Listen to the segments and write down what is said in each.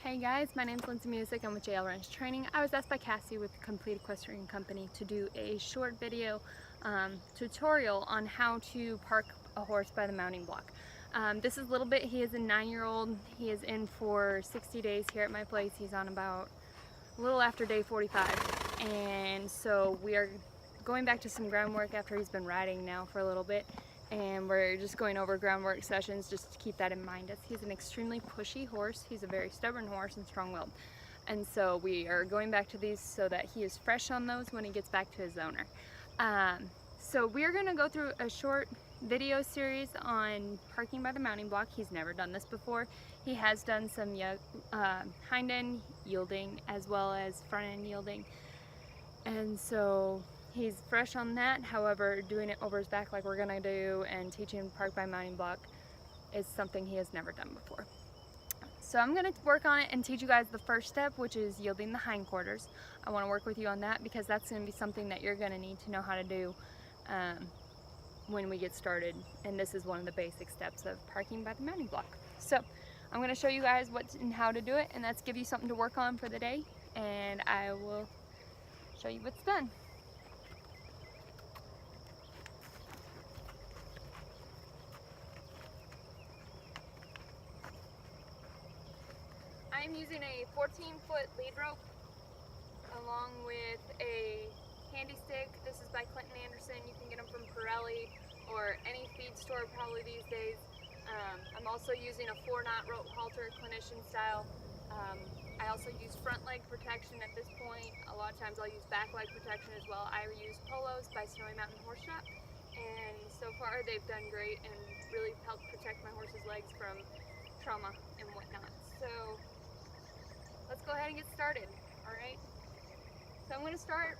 Hey guys, my name's Lindsay Music. I'm with JL Ranch Training. I was asked by Cassie with Complete Equestrian Company to do a short video tutorial on how to park a horse by the mounting block. This is a little bit, he is a 9-year-old. He is in for 60 days here at my place. He's on about a little after day 45. And so we are going back to some groundwork after he's been riding now for a little bit. And we're just going over groundwork sessions just to keep that in mind, as he's an extremely pushy horse. He's a very stubborn horse and strong-willed. And so we are going back to these so that he is fresh on those when he gets back to his owner. So we're going to go through a short video series on parking by the mounting block. He's never done this before. He has done some hind end yielding as well as front end yielding. And so he's fresh on that. However, doing it over his back like we're gonna do and teaching him to park by mounting block is something he has never done before. So I'm gonna work on it and teach you guys the first step, which is yielding the hindquarters. I wanna work with you on that because that's gonna be something that you're gonna need to know how to do when we get started. And this is one of the basic steps of parking by the mounting block. So I'm gonna show you guys what and how to do it, and that's give you something to work on for the day, and I will show you what's done. I'm using a 14-foot lead rope along with a handy stick. This is by Clinton Anderson. You can get them from Pirelli or any feed store probably these days. I'm also using a 4-knot rope halter, clinician style. I also use front leg protection at this point. A lot of times I'll use back leg protection as well. I use polos by Snowy Mountain Horse Shop, and so far they've done great and really helped protect my horse's legs from trauma and whatnot. So let's go ahead and get started, all right? So I'm gonna start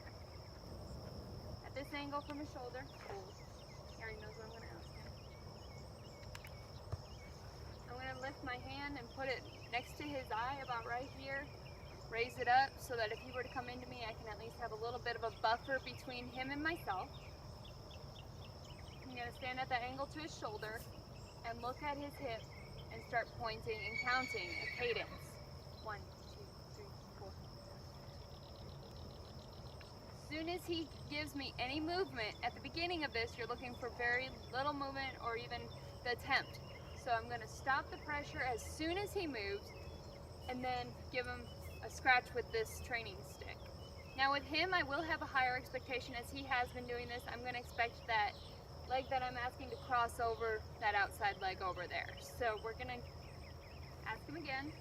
at this angle from his shoulder. He already knows what I'm gonna ask him. I'm gonna lift my hand and put it next to his eye, about right here. Raise it up so that if he were to come into me, I can at least have a little bit of a buffer between him and myself. I'm gonna stand at that angle to his shoulder and look at his hip and start pointing and counting a cadence. 1, 2, 3, 4. As soon as he gives me any movement, at the beginning of this, you're looking for very little movement or even the attempt. So I'm gonna stop the pressure as soon as he moves and then give him a scratch with this training stick. Now with him, I will have a higher expectation as he has been doing this. I'm gonna expect that leg that I'm asking to cross over that outside leg over there. So we're gonna ask him again.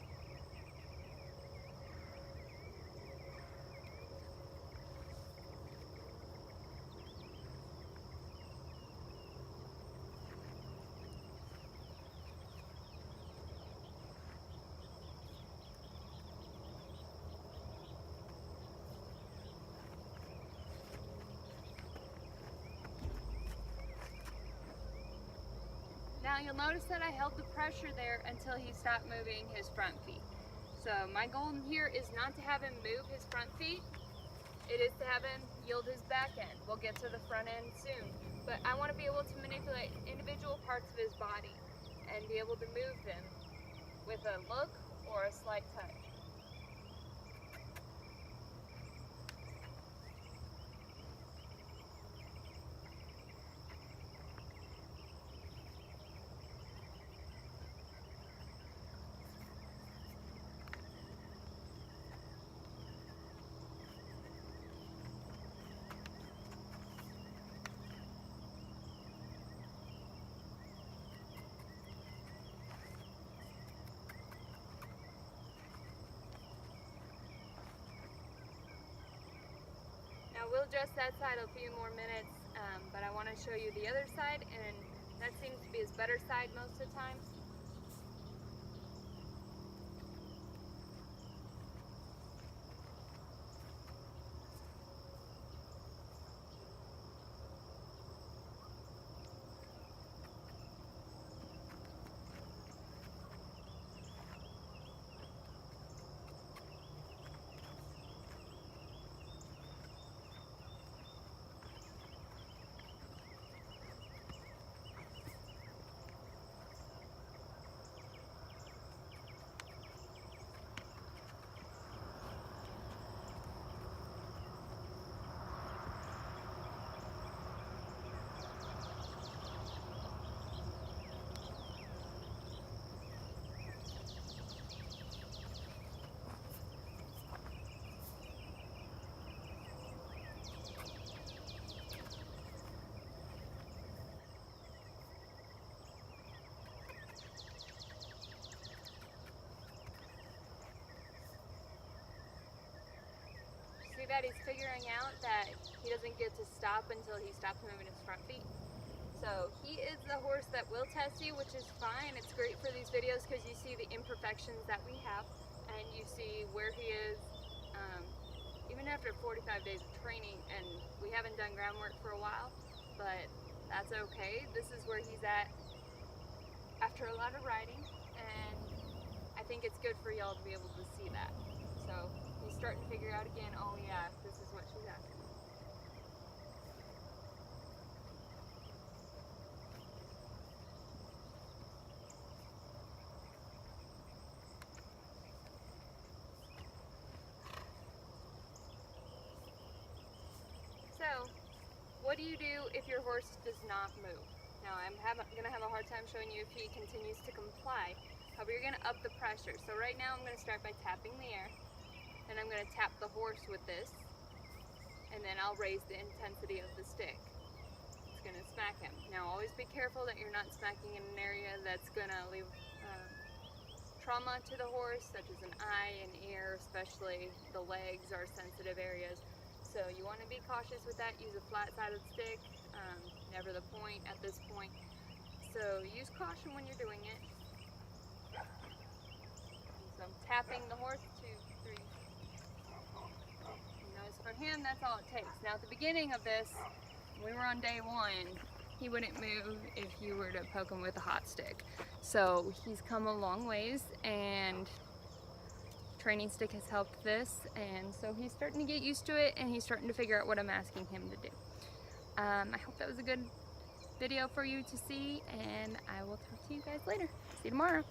Now you'll notice that I held the pressure there until he stopped moving his front feet. So my goal here is not to have him move his front feet, it is to have him yield his back end. We'll get to the front end soon. But I want to be able to manipulate individual parts of his body and be able to move them with a look or a slight touch. We'll adjust that side a few more minutes, but I want to show you the other side, and that seems to be his better side most of the time. that he's figuring out that he doesn't get to stop until he stops moving his front feet. So he is the horse that will test you, which is fine. It's great for these videos because you see the imperfections that we have and you see where he is even after 45 days of training, and we haven't done groundwork for a while, but that's okay. This is where he's at after a lot of riding, and I think it's good for y'all to be able to see that. So he's starting to figure out again, oh yeah, this is what she's asking. So, what do you do if your horse does not move? Now, I'm going to have a hard time showing you if he continues to comply. However, you're going to up the pressure. So right now, I'm going to start by tapping the air. Then I'm going to tap the horse with this. And then I'll raise the intensity of the stick. It's going to smack him. Now, always be careful that you're not smacking in an area that's going to leave trauma to the horse, such as an eye and ear, especially the legs are sensitive areas. So you want to be cautious with that. Use a flat-sided stick, never the point at this point. So use caution when you're doing it. So I'm tapping the horse, 2, 3. You notice for him, that's all it takes. Now at the beginning of this, we were on day 1, he wouldn't move if you were to poke him with a hot stick. So he's come a long ways, and training stick has helped this, and so he's starting to get used to it, and he's starting to figure out what I'm asking him to do. I hope that was a good video for you to see, and I will talk to you guys later. See you tomorrow.